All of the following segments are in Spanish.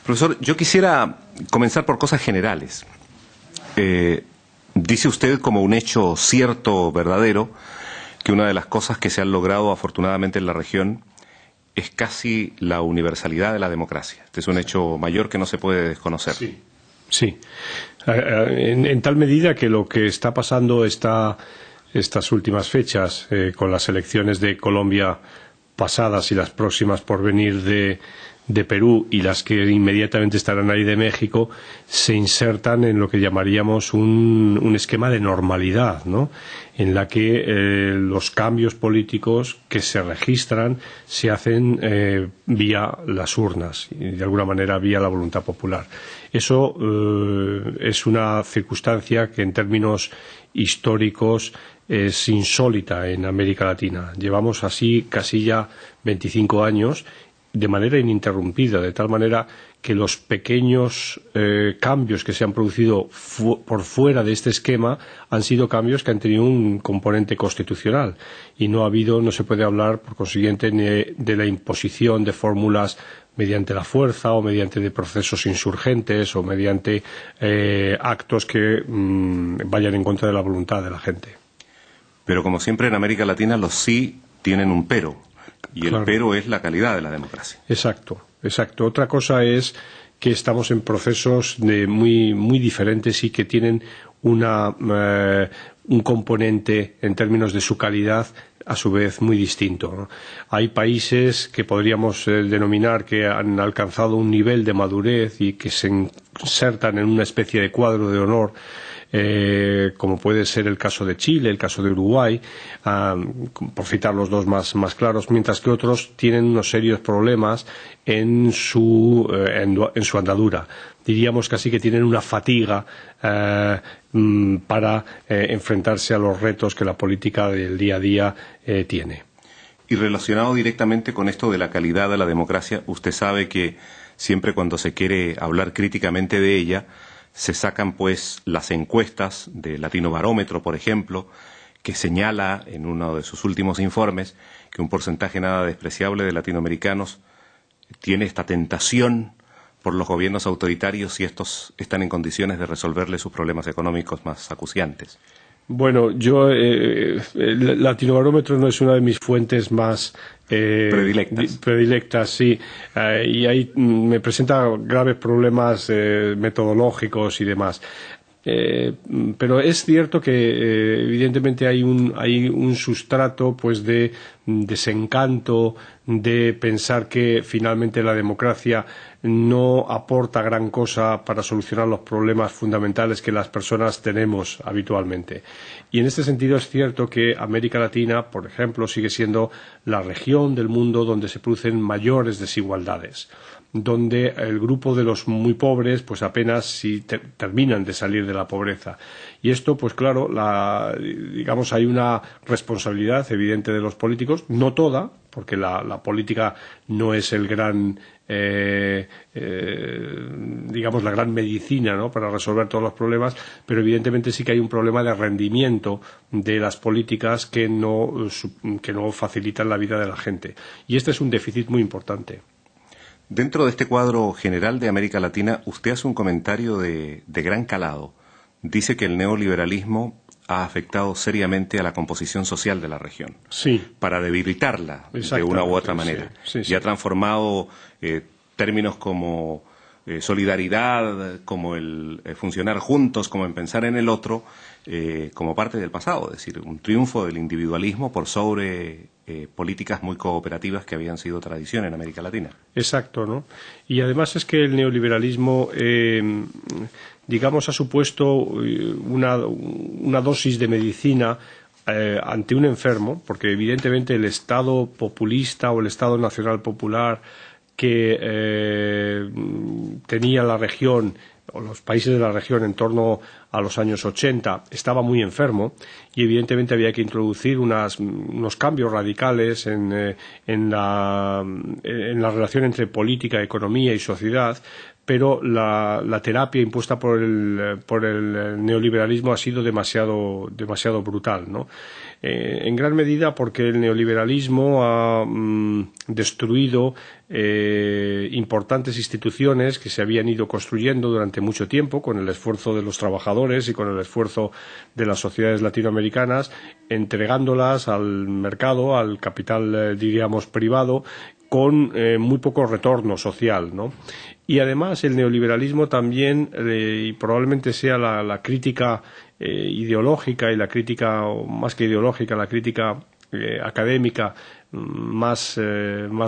Profesor, yo quisiera comenzar por cosas generales. Dice usted como un hecho cierto, verdadero, que una de las cosas que se han logrado afortunadamente en la región es casi la universalidad de la democracia. Este es un hecho mayor que no se puede desconocer. Sí, sí. En tal medida que lo que está pasando estas últimas fechas, con las elecciones de Colombia pasadas y las próximas por venir de Perú y las que inmediatamente estarán ahí de México, se insertan en lo que llamaríamos un esquema de normalidad, ¿no? En la que los cambios políticos que se registran se hacen vía las urnas y de alguna manera vía la voluntad popular. Eso es una circunstancia que en términos históricos es insólita en América Latina. Llevamos así casi ya 25 años de manera ininterrumpida, de tal manera que los pequeños cambios que se han producido por fuera de este esquema han sido cambios que han tenido un componente constitucional y no se puede hablar, por consiguiente, ni de la imposición de fórmulas mediante la fuerza o mediante de procesos insurgentes o mediante actos que vayan en contra de la voluntad de la gente. Pero como siempre en América Latina los sí tienen un pero. Y Claro. El pero es la calidad de la democracia. Exacto, exacto. Otra cosa es que estamos en procesos muy diferentes y que tienen un componente en términos de su calidad a su vez muy distinto, ¿no? Hay países que podríamos denominar que han alcanzado un nivel de madurez y que se insertan en una especie de cuadro de honor, como puede ser el caso de Chile, el caso de Uruguay, por citar los dos más claros, mientras que otros tienen unos serios problemas en su andadura. Diríamos casi que tienen una fatiga para enfrentarse a los retos que la política del día a día tiene. Y relacionado directamente con esto de la calidad de la democracia, usted sabe que siempre cuando se quiere hablar críticamente de ella, se sacan pues las encuestas de Latinobarómetro, por ejemplo, que señala en uno de sus últimos informes que un porcentaje nada despreciable de latinoamericanos tiene esta tentación por los gobiernos autoritarios si estos están en condiciones de resolverle sus problemas económicos más acuciantes. Bueno, el Latinobarómetro no es una de mis fuentes más predilectas, sí, y ahí me presenta graves problemas metodológicos y demás. Pero es cierto que evidentemente hay un sustrato pues de desencanto, de pensar que finalmente la democracia no aporta gran cosa para solucionar los problemas fundamentales que las personas tenemos habitualmente. Y en este sentido es cierto que América Latina, por ejemplo, sigue siendo la región del mundo donde se producen mayores desigualdades, donde el grupo de los muy pobres pues apenas si terminan de salir de la pobreza. Y esto, pues claro, digamos, hay una responsabilidad evidente de los políticos, no toda, porque la política no es el gran, digamos, la gran medicina, ¿no?, para resolver todos los problemas, pero evidentemente sí que hay un problema de rendimiento de las políticas que no facilitan la vida de la gente. Y este es un déficit muy importante. Dentro de este cuadro general de América Latina, usted hace un comentario de gran calado. Dice que el neoliberalismo ha afectado seriamente a la composición social de la región. Sí. Para debilitarla de una u otra manera. Sí. Y ha transformado términos como solidaridad, como el funcionar juntos, como en pensar en el otro, como parte del pasado. Es decir, un triunfo del individualismo por sobre políticas muy cooperativas que habían sido tradición en América Latina. Exacto, ¿no? Y además es que el neoliberalismo, digamos, ha supuesto una dosis de medicina ante un enfermo, porque evidentemente el Estado populista o el Estado nacional popular que tenía la región o los países de la región en torno a los años 80 estaba muy enfermo y evidentemente había que introducir unos cambios radicales en la relación entre política, economía y sociedad, pero la terapia impuesta por el neoliberalismo ha sido demasiado brutal, ¿no? En gran medida porque el neoliberalismo ha destruido importantes instituciones que se habían ido construyendo durante mucho tiempo con el esfuerzo de los trabajadores y con el esfuerzo de las sociedades latinoamericanas, entregándolas al mercado, al capital, diríamos, privado, con muy poco retorno social, ¿no? Y además el neoliberalismo también, y probablemente sea la crítica ideológica y la crítica, más que ideológica, la crítica académica más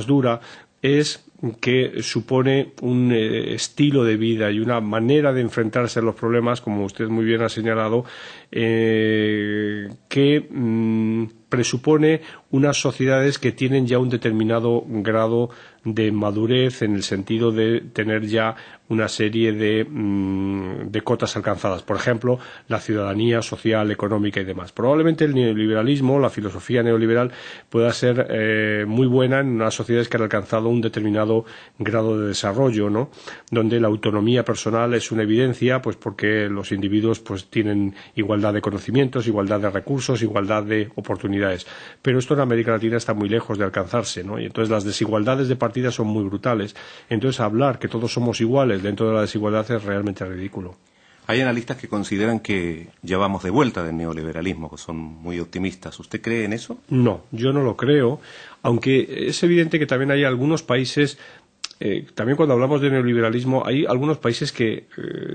dura, es que supone un estilo de vida y una manera de enfrentarse a los problemas, como usted muy bien ha señalado, que presupone unas sociedades que tienen ya un determinado grado de madurez en el sentido de tener ya una serie de cotas alcanzadas. Por ejemplo, la ciudadanía social, económica y demás. Probablemente el neoliberalismo, la filosofía neoliberal, pueda ser muy buena en unas sociedades que han alcanzado un determinado grado de desarrollo, ¿no? Donde la autonomía personal es una evidencia, pues porque los individuos pues tienen igualdad de conocimientos, igualdad de recursos, igualdad de oportunidades. Pero esto en América Latina está muy lejos de alcanzarse, ¿no? Y entonces las desigualdades de partida son muy brutales. Entonces hablar que todos somos iguales dentro de la desigualdad es realmente ridículo. Hay analistas que consideran que ya vamos de vuelta del neoliberalismo, que son muy optimistas. ¿Usted cree en eso? No, yo no lo creo, aunque es evidente que también hay algunos países, también cuando hablamos de neoliberalismo, hay algunos países que,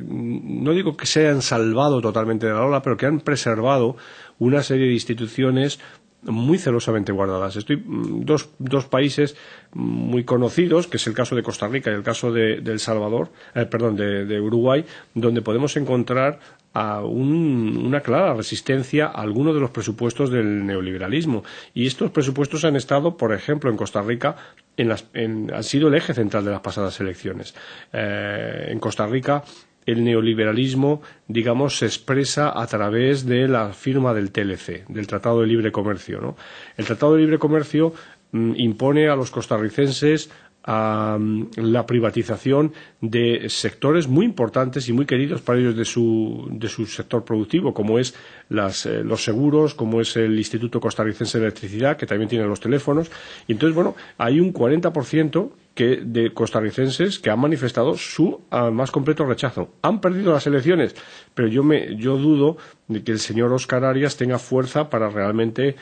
no digo que se hayan salvado totalmente de la ola, pero que han preservado una serie de instituciones muy celosamente guardadas. Dos países muy conocidos, que es el caso de Costa Rica y el caso de El Salvador, de Uruguay, donde podemos encontrar una clara resistencia a algunos de los presupuestos del neoliberalismo. Y estos presupuestos han estado, por ejemplo, en Costa Rica, han sido el eje central de las pasadas elecciones. En Costa Rica, el neoliberalismo, digamos, se expresa a través de la firma del TLC, del Tratado de Libre Comercio, ¿no? El Tratado de Libre Comercio impone a los costarricenses la privatización de sectores muy importantes y muy queridos para ellos de su sector productivo, como es los seguros, como es el Instituto Costarricense de Electricidad, que también tiene los teléfonos. Y entonces, bueno, hay un 40% de costarricenses que han manifestado su más completo rechazo. Han perdido las elecciones, pero yo dudo de que el señor Óscar Arias tenga fuerza para realmente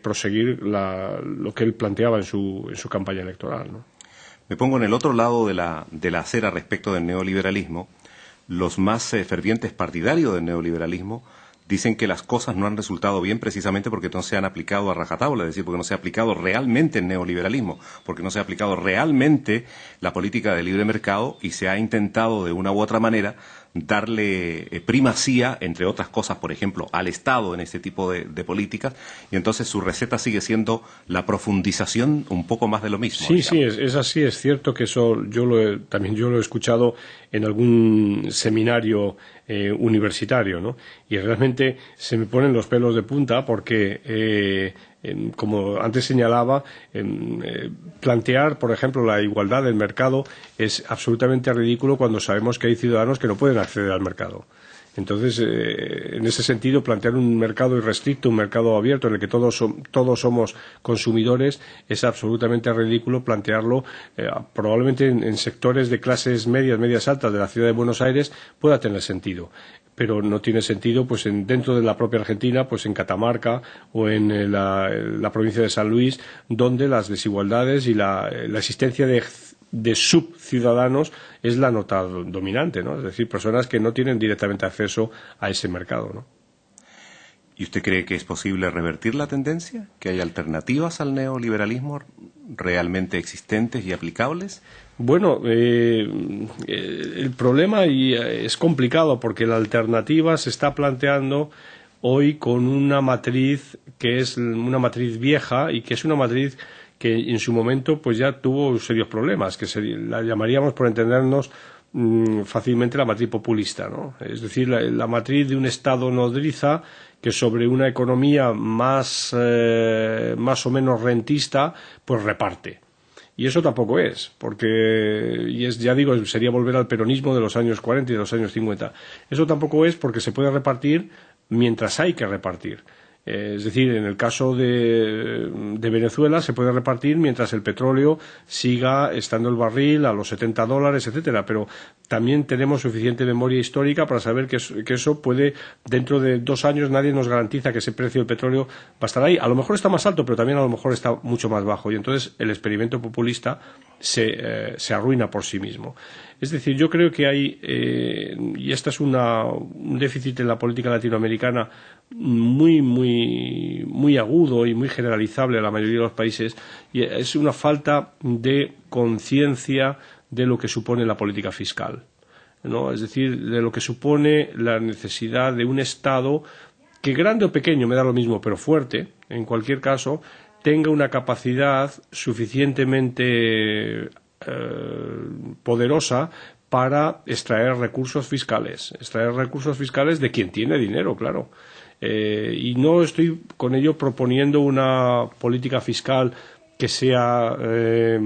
proseguir lo que él planteaba en su campaña electoral, ¿no? Me pongo en el otro lado de la acera respecto del neoliberalismo. Los más fervientes partidarios del neoliberalismo dicen que las cosas no han resultado bien precisamente porque no se han aplicado a rajatabla, es decir, porque no se ha aplicado realmente el neoliberalismo, porque no se ha aplicado realmente la política de libre mercado y se ha intentado de una u otra manera darle primacía, entre otras cosas, por ejemplo, al Estado en este tipo de políticas, y entonces su receta sigue siendo la profundización un poco más de lo mismo. Sí, digamos. Sí, es así, es cierto que eso también yo lo he escuchado en algún seminario universitario, ¿no? Y realmente se me ponen los pelos de punta porque como antes señalaba, plantear, por ejemplo, la igualdad del mercado es absolutamente ridículo cuando sabemos que hay ciudadanos que no pueden acceder al mercado. Entonces, en ese sentido, plantear un mercado irrestricto, un mercado abierto en el que todos somos consumidores, es absolutamente ridículo plantearlo. Probablemente en sectores de clases medias altas de la ciudad de Buenos Aires pueda tener sentido, pero no tiene sentido pues dentro de la propia Argentina, pues en Catamarca o en la provincia de San Luis, donde las desigualdades y la existencia de subciudadanos es la nota dominante, ¿no? Es decir, personas que no tienen directamente acceso a ese mercado, ¿no? ¿Y usted cree que es posible revertir la tendencia? ¿Que hay alternativas al neoliberalismo realmente existentes y aplicables? Bueno, el problema es complicado porque la alternativa se está planteando hoy con una matriz que es una matriz vieja y que es una matriz que en su momento pues ya tuvo serios problemas, que la llamaríamos, por entendernos, fácilmente la matriz populista, ¿no? Es decir, la matriz de un Estado nodriza que sobre una economía más o menos rentista, pues reparte. Y eso tampoco es, porque, ya digo, sería volver al peronismo de los años 40 y de los años 50. Eso tampoco es porque se puede repartir mientras hay que repartir. Es decir, en el caso de Venezuela se puede repartir mientras el petróleo siga estando el barril a los $70, etcétera, pero también tenemos suficiente memoria histórica para saber que eso puede, dentro de 2 años nadie nos garantiza que ese precio del petróleo va a estar ahí. A lo mejor está más alto, pero también a lo mejor está mucho más bajo, y entonces el experimento populista se arruina por sí mismo. Es decir, yo creo que hay, y este es un déficit en la política latinoamericana muy agudo y muy generalizable a la mayoría de los países, y es una falta de conciencia de lo que supone la política fiscal, ¿no? Es decir, de lo que supone la necesidad de un Estado que, grande o pequeño, me da lo mismo, pero fuerte, en cualquier caso, tenga una capacidad suficientemente poderosa para extraer recursos fiscales de quien tiene dinero, claro. Y no estoy con ello proponiendo una política fiscal que sea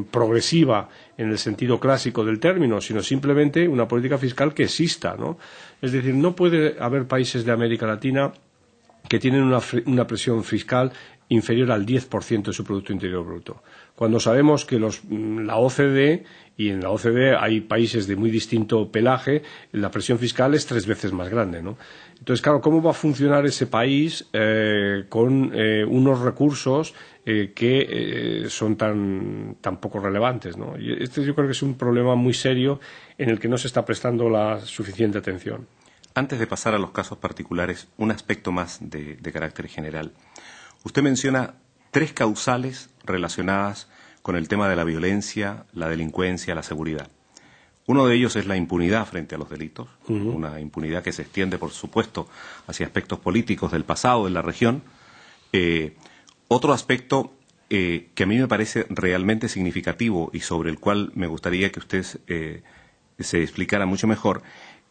progresiva en el sentido clásico del término, sino simplemente una política fiscal que exista, ¿no? Es decir, no puede haber países de América Latina que tienen una presión fiscal inferior al 10% de su Producto Interior Bruto, cuando sabemos que la OCDE, y en la OCDE hay países de muy distinto pelaje, la presión fiscal es 3 veces más grande, ¿no? Entonces, claro, ¿cómo va a funcionar ese país con unos recursos que son tan poco relevantes, ¿no? Y yo creo que es un problema muy serio en el que no se está prestando la suficiente atención. Antes de pasar a los casos particulares, un aspecto más de carácter general. Usted menciona 3 causales relacionadas con el tema de la violencia, la delincuencia, la seguridad. Uno de ellos es la impunidad frente a los delitos, una impunidad que se extiende, por supuesto, hacia aspectos políticos del pasado de la región. Otro aspecto que a mí me parece realmente significativo y sobre el cual me gustaría que usted se explicara mucho mejor,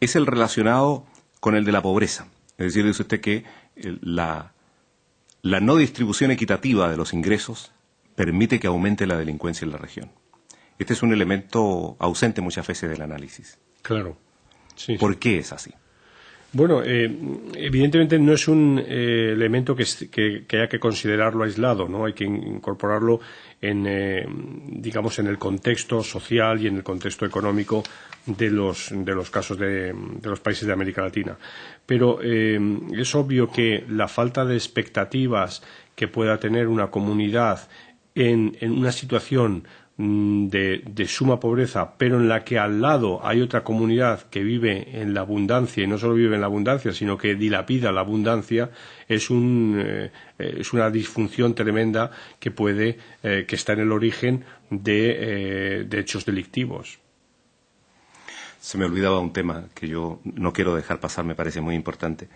es el relacionado con el de la pobreza. Es decir, dice usted que la no distribución equitativa de los ingresos permite que aumente la delincuencia en la región. Este es un elemento ausente muchas veces del análisis. Claro. Sí, ¿Por qué es así? Bueno, evidentemente no es un elemento que haya que considerarlo aislado, ¿no? Hay que incorporarlo en el contexto social y en el contexto económico de los casos de los países de América Latina. Pero es obvio que la falta de expectativas que pueda tener una comunidad en una situación de suma pobreza, pero en la que al lado hay otra comunidad que vive en la abundancia, y no solo vive en la abundancia, sino que dilapida la abundancia, es una disfunción tremenda que está en el origen de hechos delictivos. Se me olvidaba un tema que yo no quiero dejar pasar, me parece muy importante.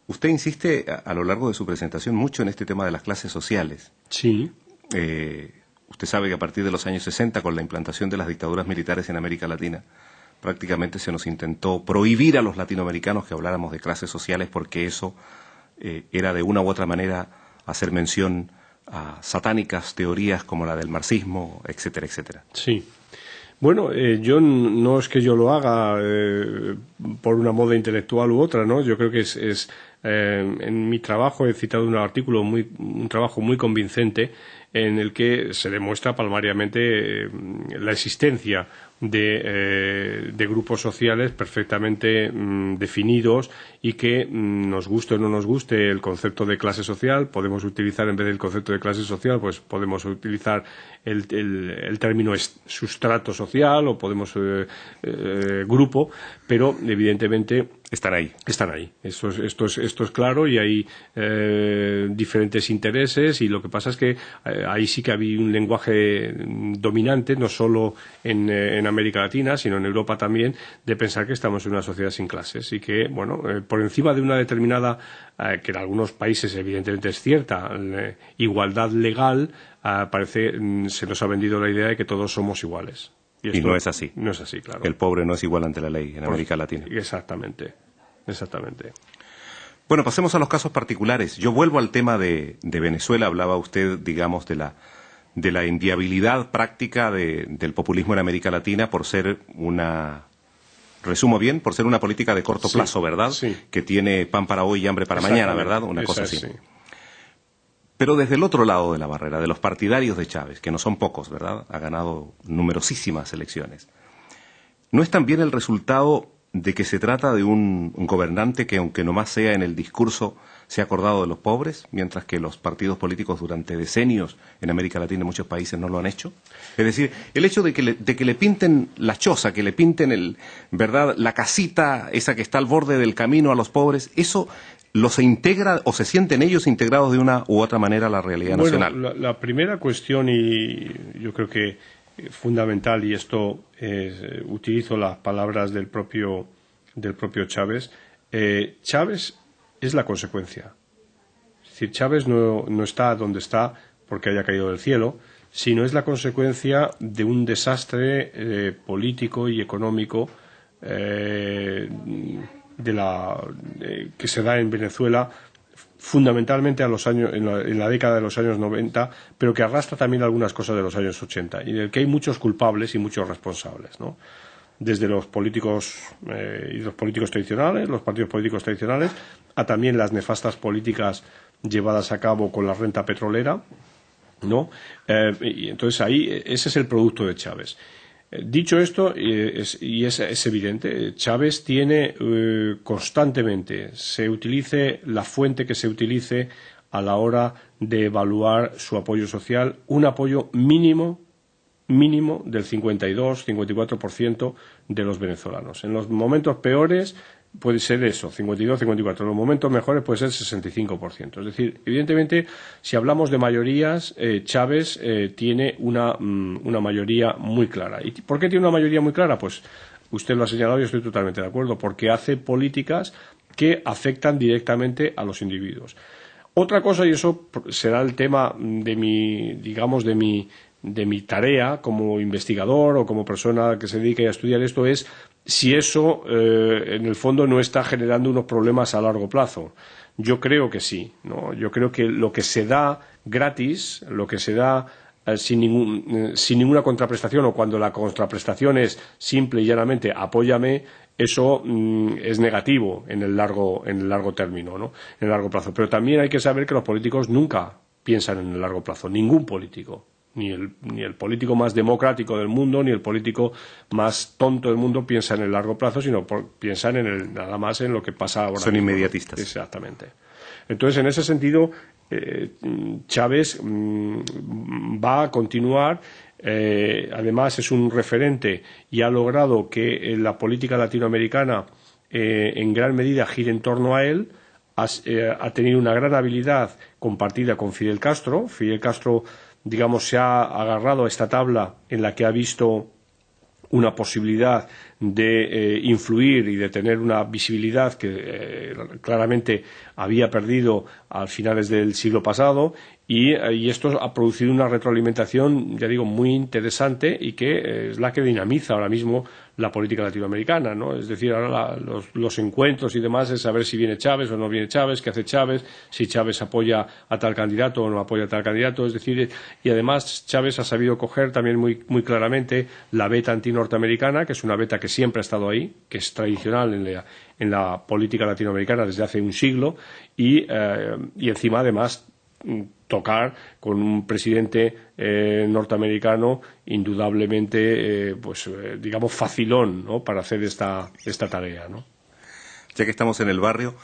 Usted insiste a lo largo de su presentación mucho en este tema de las clases sociales. Sí. Usted sabe que a partir de los años 60, con la implantación de las dictaduras militares en América Latina, prácticamente se nos intentó prohibir a los latinoamericanos que habláramos de clases sociales, porque eso era de una u otra manera hacer mención a satánicas teorías como la del marxismo, etcétera, etcétera. Sí. Bueno, yo no es que yo lo haga por una moda intelectual u otra, ¿no? Yo creo que en mi trabajo he citado un trabajo muy convincente en el que se demuestra palmariamente la existencia de grupos sociales perfectamente definidos, y que nos guste o no nos guste el concepto de clase social, podemos utilizar, en vez del concepto de clase social, pues podemos utilizar el término sustrato social, o podemos grupo, pero evidentemente están ahí. Esto es claro, y hay diferentes intereses, y lo que pasa es que ahí sí que había un lenguaje dominante, no solo en América Latina, sino en Europa también, de pensar que estamos en una sociedad sin clases, y que, bueno, por encima de una determinada, que en algunos países evidentemente es cierta, igualdad legal, se nos ha vendido la idea de que todos somos iguales. Y no es así. No es así, claro. El pobre no es igual ante la ley en América Latina. Exactamente. Bueno, pasemos a los casos particulares. Yo vuelvo al tema de Venezuela. Hablaba usted, digamos, de la inviabilidad práctica del populismo en América Latina por ser resumo bien, por ser una política de corto plazo, ¿verdad? Sí. Que tiene pan para hoy y hambre para mañana, ¿verdad? Una cosa así. Sí. Pero desde el otro lado de la barrera, de los partidarios de Chávez, que no son pocos, ¿verdad? Ha ganado numerosísimas elecciones. ¿No es también el resultado de que se trata de un gobernante que, aunque nomás sea en el discurso, se ha acordado de los pobres, mientras que los partidos políticos durante decenios en América Latina y en muchos países no lo han hecho? Es decir, el hecho de que le pinten la choza, que le pinten ¿verdad?, la casita esa que está al borde del camino a los pobres, eso ¿los integra o se sienten ellos integrados de una u otra manera a la realidad nacional? La primera cuestión, y yo creo que fundamental, y esto utilizo las palabras del propio Chávez, Chávez es la consecuencia. Es decir, Chávez no está donde está porque haya caído del cielo, sino es la consecuencia de un desastre político y económico que se da en Venezuela fundamentalmente en la década de los años 90, pero que arrastra también algunas cosas de los años 80 y del que hay muchos culpables y muchos responsables, ¿no? Desde los políticos y los políticos tradicionales, los partidos políticos tradicionales, a también las nefastas políticas llevadas a cabo con la renta petrolera, ¿no? Y entonces ahí ese es el producto de Chávez. Dicho esto, es evidente, Chávez tiene constantemente, se utilice la fuente que se utilice a la hora de evaluar su apoyo social, un apoyo mínimo del 52-54% de los venezolanos. En los momentos peores puede ser eso, 52-54. En los momentos mejores puede ser 65%. Es decir, evidentemente, si hablamos de mayorías, Chávez tiene una mayoría muy clara. ¿Y por qué tiene una mayoría muy clara? Pues usted lo ha señalado y estoy totalmente de acuerdo, porque hace políticas que afectan directamente a los individuos. Otra cosa, y eso será el tema de mi tarea como investigador o como persona que se dedique a estudiar esto, es si eso en el fondo no está generando unos problemas a largo plazo. Yo creo que sí, ¿no? Yo creo que lo que se da gratis, lo que se da sin ninguna contraprestación, o cuando la contraprestación es simple y llanamente apóyame, eso es negativo en el largo término, ¿no? En el largo plazo. Pero también hay que saber que los políticos nunca piensan en el largo plazo, ningún político. Ni el político más democrático del mundo, ni el político más tonto del mundo piensa en el largo plazo, sino piensan nada más en lo que pasa ahora. Son mismo, inmediatistas. ¿no? Exactamente. Entonces, en ese sentido, Chávez va a continuar. Además, es un referente y ha logrado que la política latinoamericana en gran medida gire en torno a él. Ha tenido una gran habilidad compartida con Fidel Castro. Fidel Castro, digamos, se ha agarrado a esta tabla en la que ha visto una posibilidad de influir y de tener una visibilidad que claramente había perdido a finales del siglo pasado, y esto ha producido una retroalimentación, ya digo, muy interesante, y que es la que dinamiza ahora mismo la política latinoamericana, ¿no? Es decir, ahora los encuentros y demás es saber si viene Chávez o no viene Chávez, qué hace Chávez, si Chávez apoya a tal candidato o no apoya a tal candidato. Es decir, y además Chávez ha sabido coger también muy, muy claramente la beta antinorteamericana, que es una beta que siempre ha estado ahí, que es tradicional en la política latinoamericana desde hace un siglo, y encima además tocar con un presidente norteamericano indudablemente digamos facilón, ¿no?, para hacer esta tarea, ¿no? Ya que estamos en el barrio,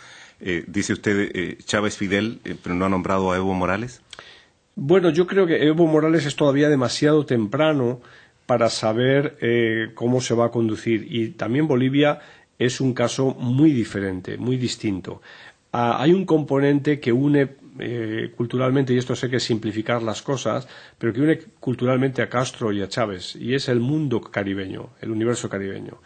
dice usted Chávez Fidel, pero no ha nombrado a Evo Morales. Bueno, yo creo que Evo Morales es todavía demasiado temprano para saber cómo se va a conducir, y también Bolivia es un caso muy diferente, muy distinto. Hay un componente que une culturalmente, y esto sé que es simplificar las cosas, pero que une culturalmente a Castro y a Chávez, y es el mundo caribeño, el universo caribeño.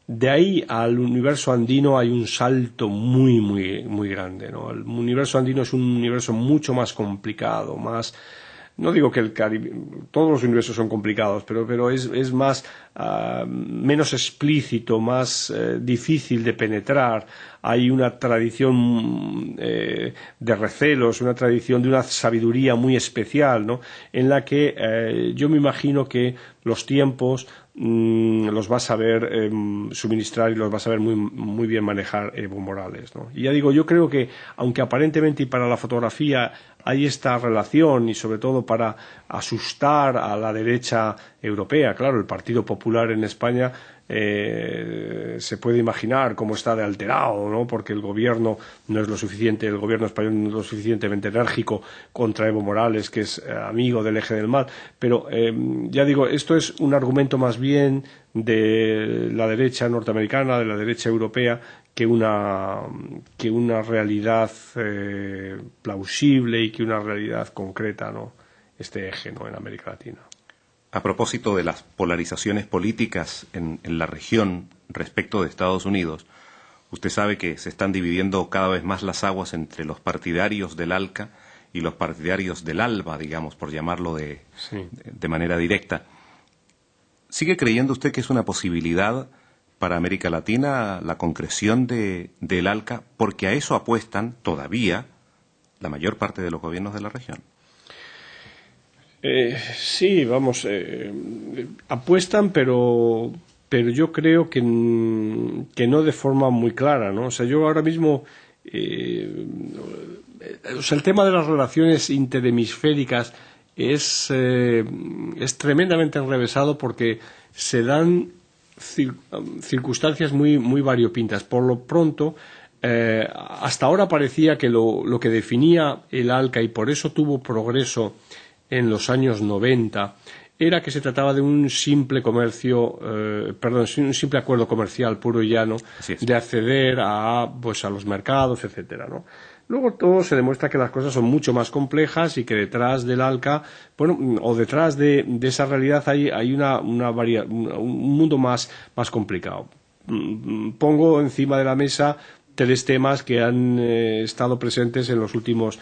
De ahí al universo andino hay un salto muy, muy, muy grande, ¿no? El universo andino es un universo mucho más complicado, más no digo que el Caribe, todos los universos son complicados, pero es más, menos explícito, más difícil de penetrar. Hay una tradición de recelos, una tradición de una sabiduría muy especial, ¿no? En la que yo me imagino que los tiempos los va a saber suministrar y los va a saber muy bien manejar Evo Morales, ¿no? Y ya digo, yo creo que, aunque aparentemente y para la fotografía hay esta relación, y sobre todo para asustar a la derecha europea, claro, el Partido Popular en España se puede imaginar cómo está de alterado, ¿no? Porque el gobierno no es lo suficiente, el gobierno español no es lo suficientemente enérgico contra Evo Morales, que es amigo del eje del mal. Pero ya digo, esto es un argumento más bien de la derecha norteamericana, de la derecha europea, que una realidad plausible y que una realidad concreta, ¿no? Este eje, ¿no? En América Latina. A propósito de las polarizaciones políticas en la región respecto de Estados Unidos, usted sabe que se están dividiendo cada vez más las aguas entre los partidarios del ALCA y los partidarios del ALBA, digamos, por llamarlo de manera directa. ¿Sigue creyendo usted que es una posibilidad para América Latina la concreción del ALCA? Porque a eso apuestan todavía la mayor parte de los gobiernos de la región. Sí, vamos, apuestan, pero yo creo que no de forma muy clara, ¿no? O sea, yo ahora mismo, o sea, el tema de las relaciones interhemisféricas es tremendamente enrevesado porque se dan circunstancias muy variopintas. Por lo pronto, hasta ahora parecía que lo que definía el ALCA, y por eso tuvo progreso en los años 90, era que se trataba de un simple un simple acuerdo comercial puro y llano, de acceder a los mercados, etcétera, ¿no? Luego todo se demuestra que las cosas son mucho más complejas y que detrás del ALCA, o detrás de esa realidad hay un mundo más complicado. Pongo encima de la mesa 3 temas que han estado presentes en los últimos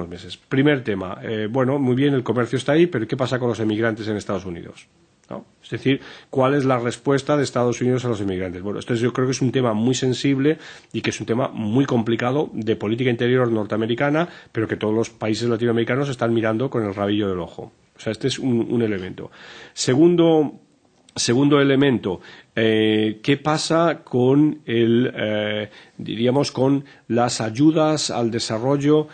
meses. Primer tema, muy bien, el comercio está ahí, pero ¿qué pasa con los emigrantes en Estados Unidos? ¿No? Es decir, ¿cuál es la respuesta de Estados Unidos a los inmigrantes? Bueno, esto yo creo que es un tema muy sensible y que es un tema muy complicado de política interior norteamericana, pero que todos los países latinoamericanos están mirando con el rabillo del ojo. O sea, este es un elemento. Segundo elemento, ¿qué pasa con con las ayudas al desarrollo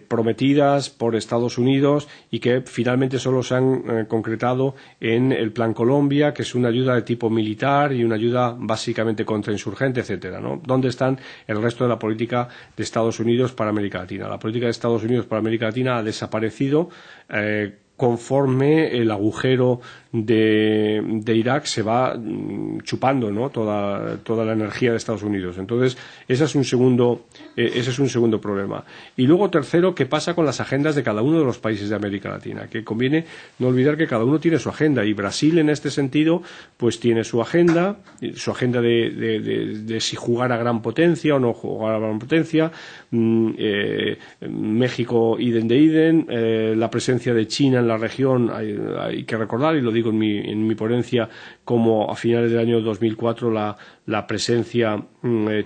prometidas por Estados Unidos y que finalmente solo se han concretado en el Plan Colombia, que es una ayuda de tipo militar y una ayuda básicamente contrainsurgente, etcétera, ¿no? ¿Dónde están el resto de la política de Estados Unidos para América Latina? La política de Estados Unidos para América Latina ha desaparecido conforme el agujero de Irak se va chupando, ¿no? toda la energía de Estados Unidos. Entonces, ese es un segundo problema. Y luego, tercero, ¿qué pasa con las agendas de cada uno de los países de América Latina? Que conviene no olvidar que cada uno tiene su agenda, y Brasil en este sentido pues tiene su agenda de si jugar a gran potencia o no jugar a gran potencia. México idem de idem, la presencia de China en la región hay que recordar, y lo digo en mi ponencia, como a finales del año 2004 la presencia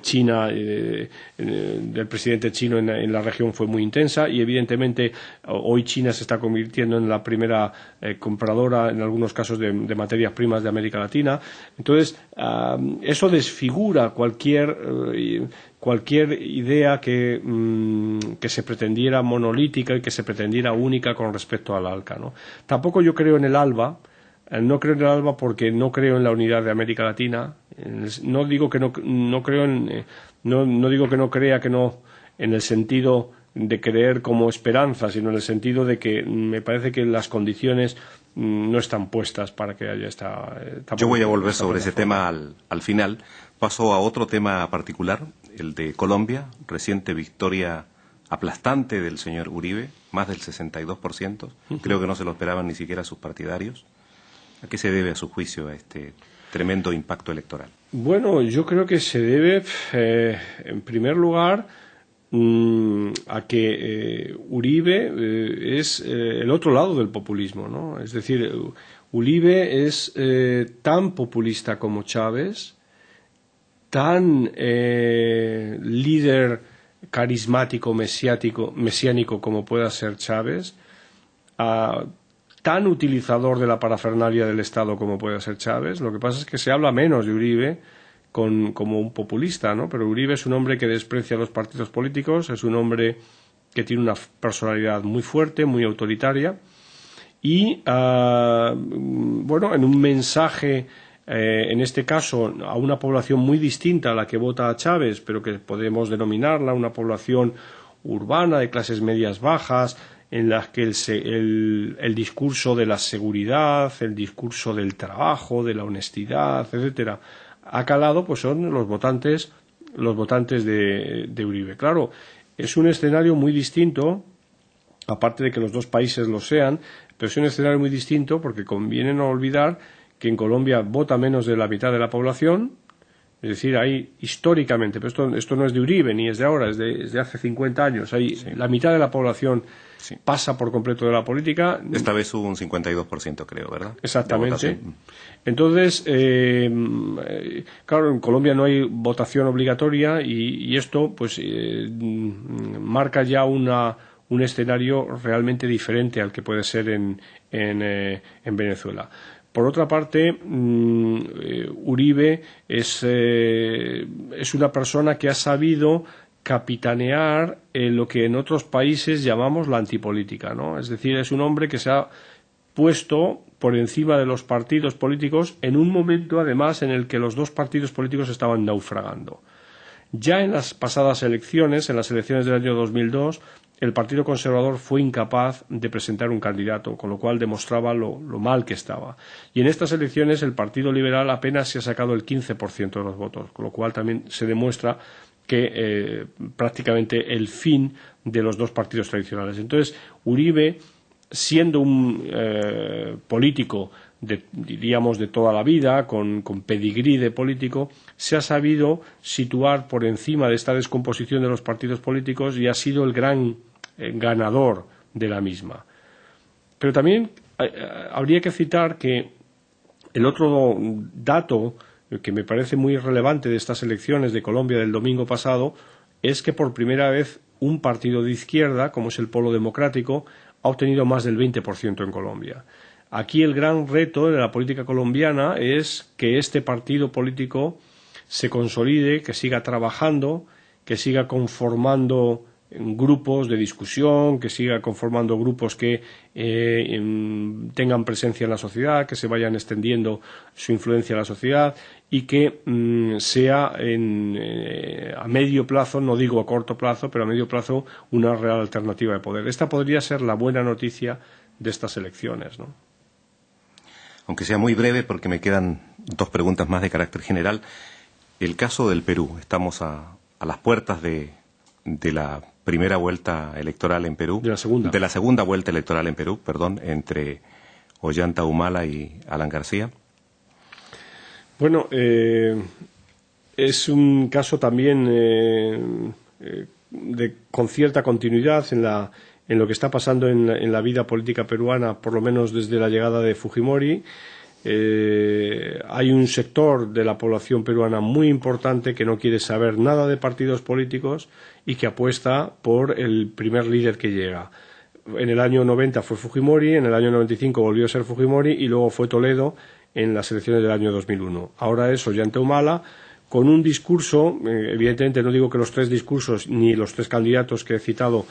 china del presidente chino en la región fue muy intensa, y evidentemente hoy China se está convirtiendo en la primera compradora en algunos casos de materias primas de América Latina. Entonces, eso desfigura cualquier idea que se pretendiera monolítica y que se pretendiera única con respecto al ALCA, ¿no? Tampoco yo creo en el ALBA. No creo en el ALBA porque no creo en la unidad de América Latina. No digo que no creo no digo que no crea que no en el sentido de creer como esperanza, sino en el sentido de que me parece que las condiciones no están puestas para que haya esta. Yo voy a volver sobre ese tema al final. Paso a otro tema particular, el de Colombia, reciente victoria aplastante del señor Uribe, más del 62%. Creo que no se lo esperaban ni siquiera sus partidarios. ¿A qué se debe, a su juicio, a este tremendo impacto electoral? Bueno, yo creo que se debe, en primer lugar, a que Uribe es el otro lado del populismo, ¿no? Es decir, Uribe es tan populista como Chávez, tan líder carismático, mesiánico como pueda ser Chávez, tan utilizador de la parafernalia del Estado como pueda ser Chávez. Lo que pasa es que se habla menos de Uribe como un populista, ¿no? Pero Uribe es un hombre que desprecia a los partidos políticos, es un hombre que tiene una personalidad muy fuerte, muy autoritaria y, bueno, en un mensaje, en este caso, a una población muy distinta a la que vota a Chávez, pero que podemos denominarla una población urbana de clases medias bajas, en las que el discurso de la seguridad, el discurso del trabajo, de la honestidad, etcétera, ha calado, pues son los votantes de Uribe. Claro, es un escenario muy distinto, aparte de que los dos países lo sean, pero es un escenario muy distinto porque conviene no olvidar que en Colombia vota menos de la mitad de la población, es decir, hay históricamente, pero esto no es de Uribe ni es de ahora, es de hace 50 años, la mitad de la población pasa por completo de la política. Esta vez hubo un 52%, creo, ¿verdad? Exactamente. Entonces, claro, en Colombia no hay votación obligatoria y esto pues marca ya un escenario realmente diferente al que puede ser en Venezuela. Por otra parte, Uribe es una persona que ha sabido capitanear lo que en otros países llamamos la antipolítica, ¿no? Es decir, es un hombre que se ha puesto por encima de los partidos políticos en un momento, además, en el que los dos partidos políticos estaban naufragando. Ya en las pasadas elecciones, en las elecciones del año 2002, el Partido Conservador fue incapaz de presentar un candidato, con lo cual demostraba lo mal que estaba. Y en estas elecciones el Partido Liberal apenas se ha sacado el 15% de los votos, con lo cual también se demuestra que prácticamente el fin de los dos partidos tradicionales. Entonces, Uribe, siendo un político diríamos de toda la vida, con pedigrí de político, se ha sabido situar por encima de esta descomposición de los partidos políticos y ha sido el gran ganador de la misma. Pero también habría que citar que el otro dato que me parece muy relevante de estas elecciones de Colombia del domingo pasado es que por primera vez un partido de izquierda, como es el Polo Democrático, ha obtenido más del 20% en Colombia. Aquí el gran reto de la política colombiana es que este partido político se consolide, que siga trabajando, que siga conformando grupos de discusión, que siga conformando grupos que tengan presencia en la sociedad, que se vayan extendiendo su influencia en la sociedad y que sea a medio plazo, no digo a corto plazo, pero a medio plazo una real alternativa de poder. Esta podría ser la buena noticia de estas elecciones, ¿no? Aunque sea muy breve, porque me quedan dos preguntas más de carácter general. El caso del Perú. Estamos a las puertas de la primera vuelta electoral en Perú. De la segunda vuelta electoral en Perú, perdón, entre Ollanta Humala y Alan García. Bueno, es un caso también con cierta continuidad en lo que está pasando en la vida política peruana, por lo menos desde la llegada de Fujimori. Hay un sector de la población peruana muy importante que no quiere saber nada de partidos políticos y que apuesta por el primer líder que llega. En el año 90 fue Fujimori, en el año 95 volvió a ser Fujimori y luego fue Toledo en las elecciones del año 2001. Ahora es Ollanta Humala, con un discurso, evidentemente no digo que los tres discursos ni los tres candidatos que he citado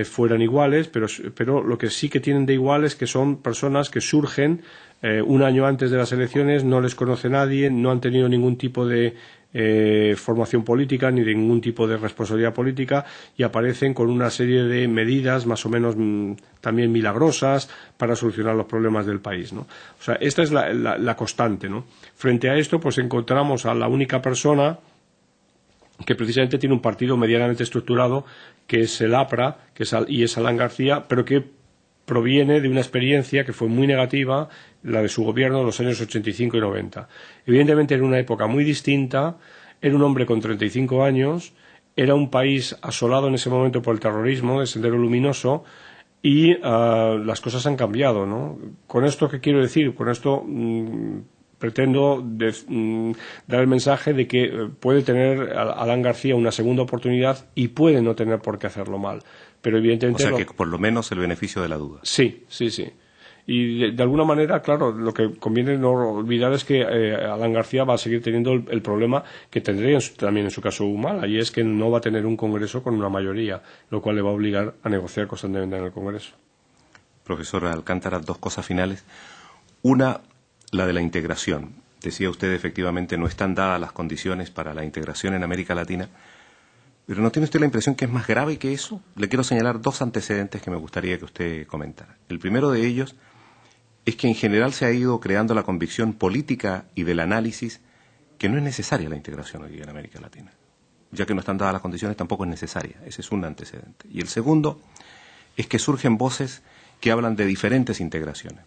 fueran iguales, pero lo que sí que tienen de igual es que son personas que surgen un año antes de las elecciones, no les conoce nadie, no han tenido ningún tipo de formación política ni de ningún tipo de responsabilidad política y aparecen con una serie de medidas más o menos también milagrosas para solucionar los problemas del país, ¿no? O sea, esta es la constante, ¿no? Frente a esto, pues encontramos a la única persona que precisamente tiene un partido medianamente estructurado, que es el APRA, y es Alan García, pero que proviene de una experiencia que fue muy negativa, la de su gobierno en los años 85 y 90. Evidentemente era una época muy distinta, era un hombre con 35 años, era un país asolado en ese momento por el terrorismo, de Sendero Luminoso, y las cosas han cambiado, ¿no? ¿Con esto qué quiero decir? Con esto pretendo dar el mensaje de que puede tener Alan García una segunda oportunidad y puede no tener por qué hacerlo mal. Pero evidentemente... O sea que por lo menos el beneficio de la duda. Sí, sí, sí. Y de alguna manera, claro, lo que conviene no olvidar es que Alan García va a seguir teniendo el problema que tendría también en su caso Humala, y es que no va a tener un Congreso con una mayoría, lo cual le va a obligar a negociar constantemente en el Congreso. Profesor Alcántara, dos cosas finales. Una, la de la integración. Decía usted, efectivamente, no están dadas las condiciones para la integración en América Latina. ¿Pero no tiene usted la impresión que es más grave que eso? Le quiero señalar dos antecedentes que me gustaría que usted comentara. El primero de ellos es que en general se ha ido creando la convicción política y del análisis que no es necesaria la integración hoy día en América Latina. Ya que no están dadas las condiciones, tampoco es necesaria. Ese es un antecedente. Y el segundo es que surgen voces que hablan de diferentes integraciones.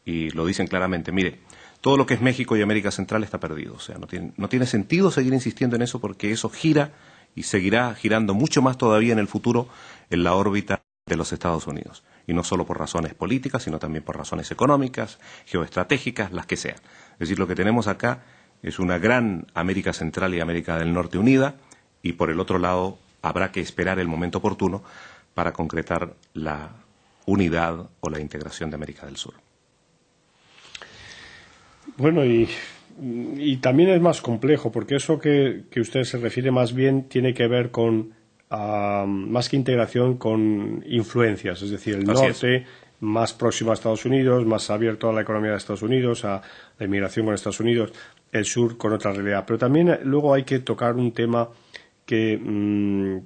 Y lo dicen claramente. Mire, todo lo que es México y América Central está perdido. O sea, no tiene sentido seguir insistiendo en eso porque eso gira y seguirá girando mucho más todavía en el futuro en la órbita de los Estados Unidos. Y no solo por razones políticas, sino también por razones económicas, geoestratégicas, las que sean. Es decir, lo que tenemos acá es una gran América Central y América del Norte unida, y por el otro lado habrá que esperar el momento oportuno para concretar la unidad o la integración de América del Sur. Bueno, y también es más complejo, porque eso que usted se refiere más bien tiene que ver con, más que integración, con influencias. Es decir, el norte más próximo a Estados Unidos, más abierto a la economía de Estados Unidos, a la inmigración con Estados Unidos, el sur con otra realidad. Pero también luego hay que tocar un tema que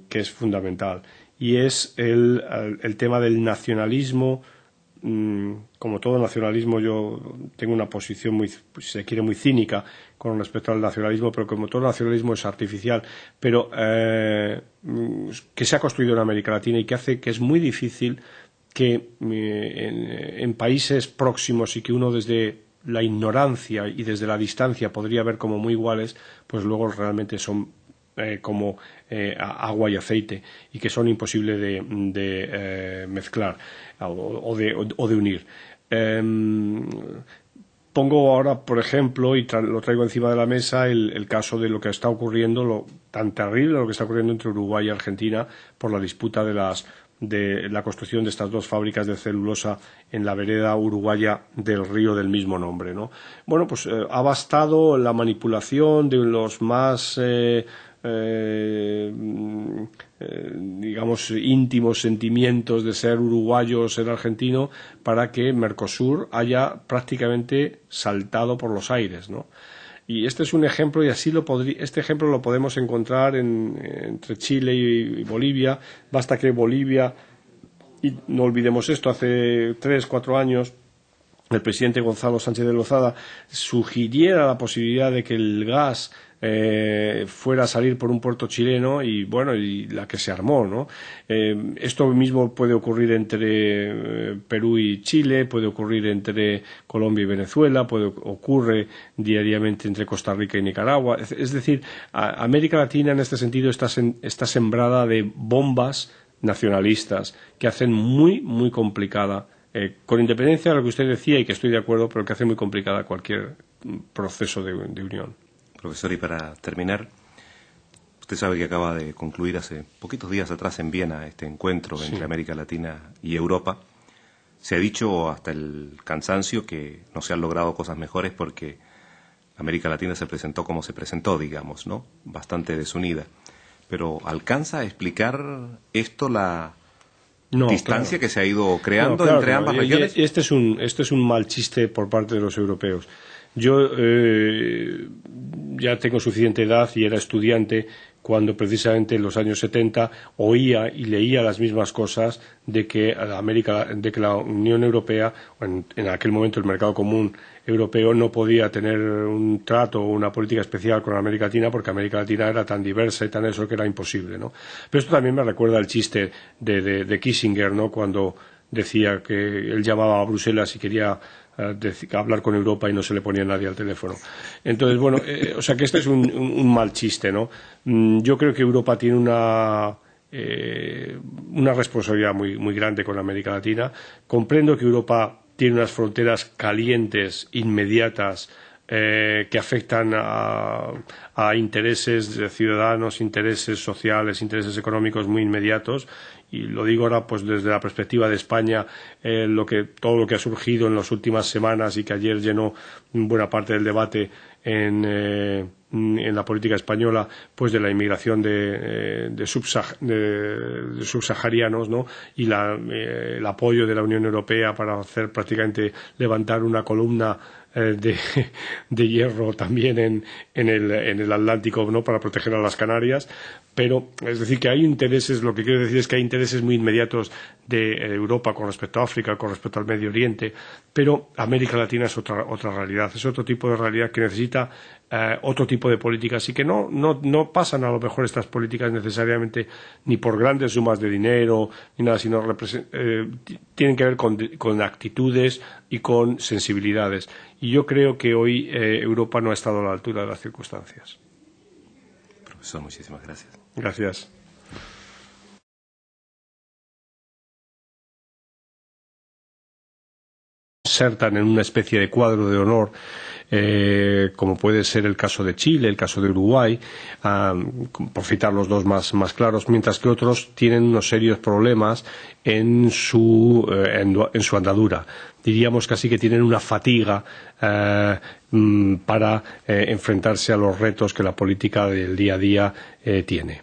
es fundamental, y es el tema del nacionalismo. Como todo nacionalismo, yo tengo una posición muy, si se quiere, muy cínica con respecto al nacionalismo, pero como todo nacionalismo es artificial, pero que se ha construido en América Latina y que hace que es muy difícil que en países próximos y que uno desde la ignorancia y desde la distancia podría ver como muy iguales, pues luego realmente son como agua y aceite, y que son imposibles de mezclar o de unir. Pongo ahora, por ejemplo, y lo traigo encima de la mesa, el caso de lo que está ocurriendo, tan terrible lo que está ocurriendo entre Uruguay y Argentina por la disputa de la construcción de estas dos fábricas de celulosa en la vereda uruguaya del río del mismo nombre, ¿no? Bueno, pues ha bastado la manipulación de los más digamos, íntimos sentimientos de ser uruguayo o ser argentino para que Mercosur haya prácticamente saltado por los aires, ¿no? Y este es un ejemplo, y así este ejemplo lo podemos encontrar entre Chile y Bolivia. Basta que Bolivia, y no olvidemos esto, hace 3-4 años el presidente Gonzalo Sánchez de Lozada sugiriera la posibilidad de que el gas fuera a salir por un puerto chileno, y bueno, y la que se armó, ¿no? Esto mismo puede ocurrir entre Perú y Chile, puede ocurrir entre Colombia y Venezuela, ocurre diariamente entre Costa Rica y Nicaragua. Es decir, América Latina en este sentido está sembrada de bombas nacionalistas que hacen muy, muy complicada, con independencia de lo que usted decía, y que estoy de acuerdo, pero que hace muy complicada cualquier proceso de unión. Profesor, y para terminar, usted sabe que acaba de concluir hace poquitos días atrás en Viena este encuentro entre América Latina y Europa. Se ha dicho hasta el cansancio que no se han logrado cosas mejores porque América Latina se presentó como se presentó, digamos, ¿no? Bastante desunida. Pero ¿alcanza a explicar esto la distancia que se ha ido creando entre ambas regiones? Este es un mal chiste por parte de los europeos. Yo ya tengo suficiente edad y era estudiante cuando precisamente en los años 70 oía y leía las mismas cosas de que la Unión Europea, en aquel momento el mercado común europeo, no podía tener un trato o una política especial con América Latina porque América Latina era tan diversa y tan eso que era imposible, ¿no? Pero esto también me recuerda al chiste de Kissinger, ¿no? Cuando decía que él llamaba a Bruselas y quería hablar con Europa y no se le ponía nadie al teléfono. Entonces, bueno, o sea que este es un mal chiste, ¿no? Yo creo que Europa tiene una responsabilidad muy grande con América Latina. Comprendo que Europa tiene unas fronteras calientes, inmediatas, que afectan a intereses de ciudadanos, intereses sociales, intereses económicos muy inmediatos. Y lo digo ahora pues desde la perspectiva de España, todo lo que ha surgido en las últimas semanas y que ayer llenó buena parte del debate en la política española, pues de la inmigración de subsaharianos, ¿no? Y el apoyo de la Unión Europea para hacer prácticamente levantar una columna de hierro también en el Atlántico, ¿no? Para proteger a las Canarias. Pero es decir que hay intereses, lo que quiero decir es que hay intereses muy inmediatos de Europa con respecto a África, con respecto al Medio Oriente, pero América Latina es otra realidad, es otro tipo de realidad que necesita otro tipo de políticas y que no pasan a lo mejor estas políticas necesariamente ni por grandes sumas de dinero ni nada, sino tienen que ver con actitudes y con sensibilidades. Y yo creo que hoy Europa no ha estado a la altura de las circunstancias. Profesor, muchísimas gracias. Gracias. Insertan en una especie de cuadro de honor, como puede ser el caso de Chile, el caso de Uruguay, por citar los dos más claros, mientras que otros tienen unos serios problemas en su andadura. Diríamos casi que tienen una fatiga para enfrentarse a los retos que la política del día a día tiene.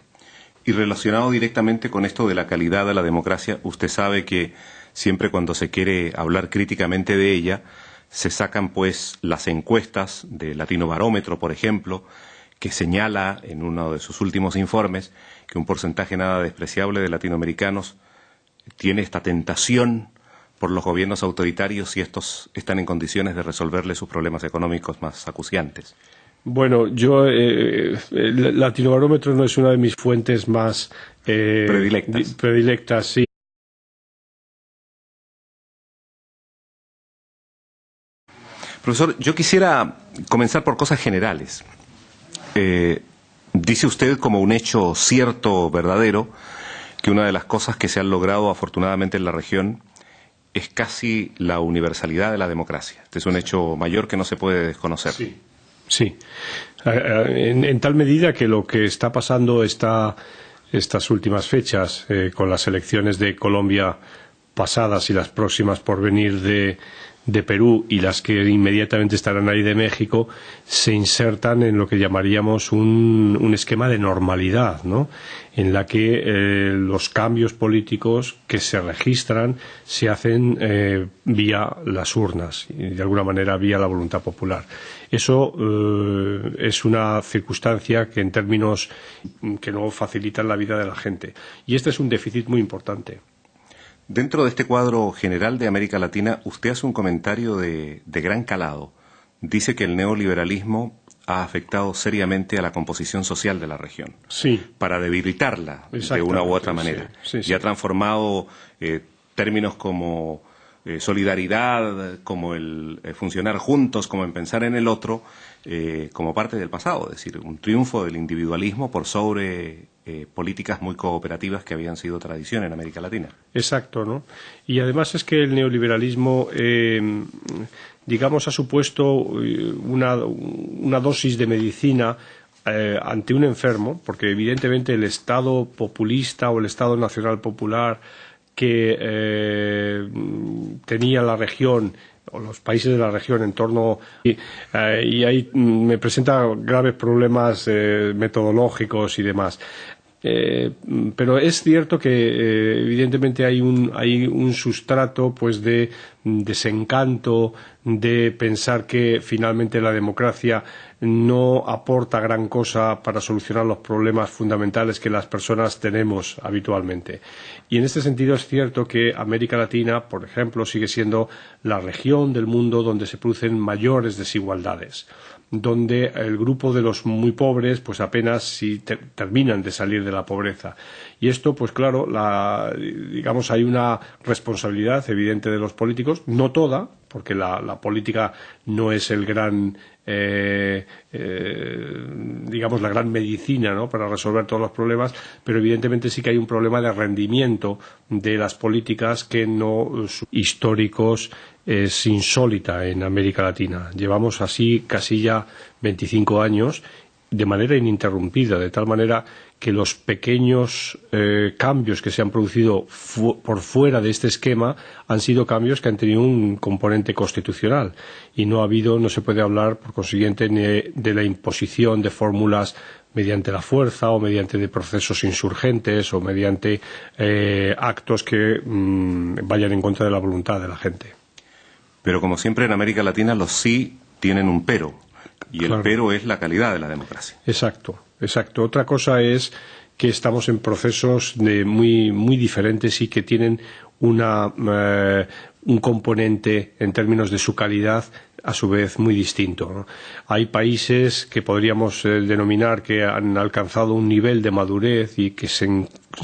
Y relacionado directamente con esto de la calidad de la democracia, usted sabe que siempre cuando se quiere hablar críticamente de ella, se sacan pues las encuestas de Latino Barómetro, por ejemplo, que señala en uno de sus últimos informes que un porcentaje nada despreciable de latinoamericanos tiene esta tentación por los gobiernos autoritarios si estos están en condiciones de resolverle sus problemas económicos más acuciantes. Bueno, el Latinobarómetro no es una de mis fuentes más predilectas, sí. Profesor, yo quisiera comenzar por cosas generales. Dice usted como un hecho cierto, verdadero, que una de las cosas que se han logrado afortunadamente en la región es casi la universalidad de la democracia. Este es un hecho mayor que no se puede desconocer. Sí. Sí, en tal medida que lo que está pasando estas últimas fechas con las elecciones de Colombia pasadas y las próximas por venir de Perú y las que inmediatamente estarán ahí de México se insertan en lo que llamaríamos un esquema de normalidad, ¿no? En la que los cambios políticos que se registran se hacen vía las urnas y de alguna manera vía la voluntad popular. Eso es una circunstancia que en términos que no facilitan la vida de la gente. Y este es un déficit muy importante. Dentro de este cuadro general de América Latina, usted hace un comentario de gran calado. Dice que el neoliberalismo ha afectado seriamente a la composición social de la región. Sí. Para debilitarla de una u otra manera. Sí. Y ha transformado términos como solidaridad, como el funcionar juntos, como en pensar en el otro, como parte del pasado. Es decir, un triunfo del individualismo por sobre políticas muy cooperativas que habían sido tradición en América Latina. Exacto, ¿no? Y además es que el neoliberalismo, digamos, ha supuesto una dosis de medicina ante un enfermo, porque evidentemente el Estado populista o el Estado nacional popular que tenía la región o los países de la región en torno y ahí me presenta graves problemas metodológicos y demás. Pero es cierto que evidentemente hay un sustrato pues de desencanto de pensar que finalmente la democracia no aporta gran cosa para solucionar los problemas fundamentales que las personas tenemos habitualmente. Y en este sentido es cierto que América Latina, por ejemplo, sigue siendo la región del mundo donde se producen mayores desigualdades, donde el grupo de los muy pobres pues apenas si terminan de salir de la pobreza. Y esto, pues claro, digamos, hay una responsabilidad evidente de los políticos, no toda, porque la política no es el gran, digamos, la gran medicina, ¿no?, para resolver todos los problemas, pero evidentemente sí que hay un problema de rendimiento de las políticas que no son históricos. Es insólita en América Latina. Llevamos así casi ya 25 años de manera ininterrumpida, de tal manera que los pequeños cambios que se han producido por fuera de este esquema han sido cambios que han tenido un componente constitucional y no se puede hablar, por consiguiente, ni de la imposición de fórmulas mediante la fuerza o mediante de procesos insurgentes o mediante actos que vayan en contra de la voluntad de la gente. Pero como siempre en América Latina los sí tienen un pero, y el Claro. pero es la calidad de la democracia. Exacto, exacto. Otra cosa es que estamos en procesos muy, muy diferentes y que tienen un componente en términos de su calidad a su vez muy distinto, ¿no? Hay países que podríamos denominar que han alcanzado un nivel de madurez y que se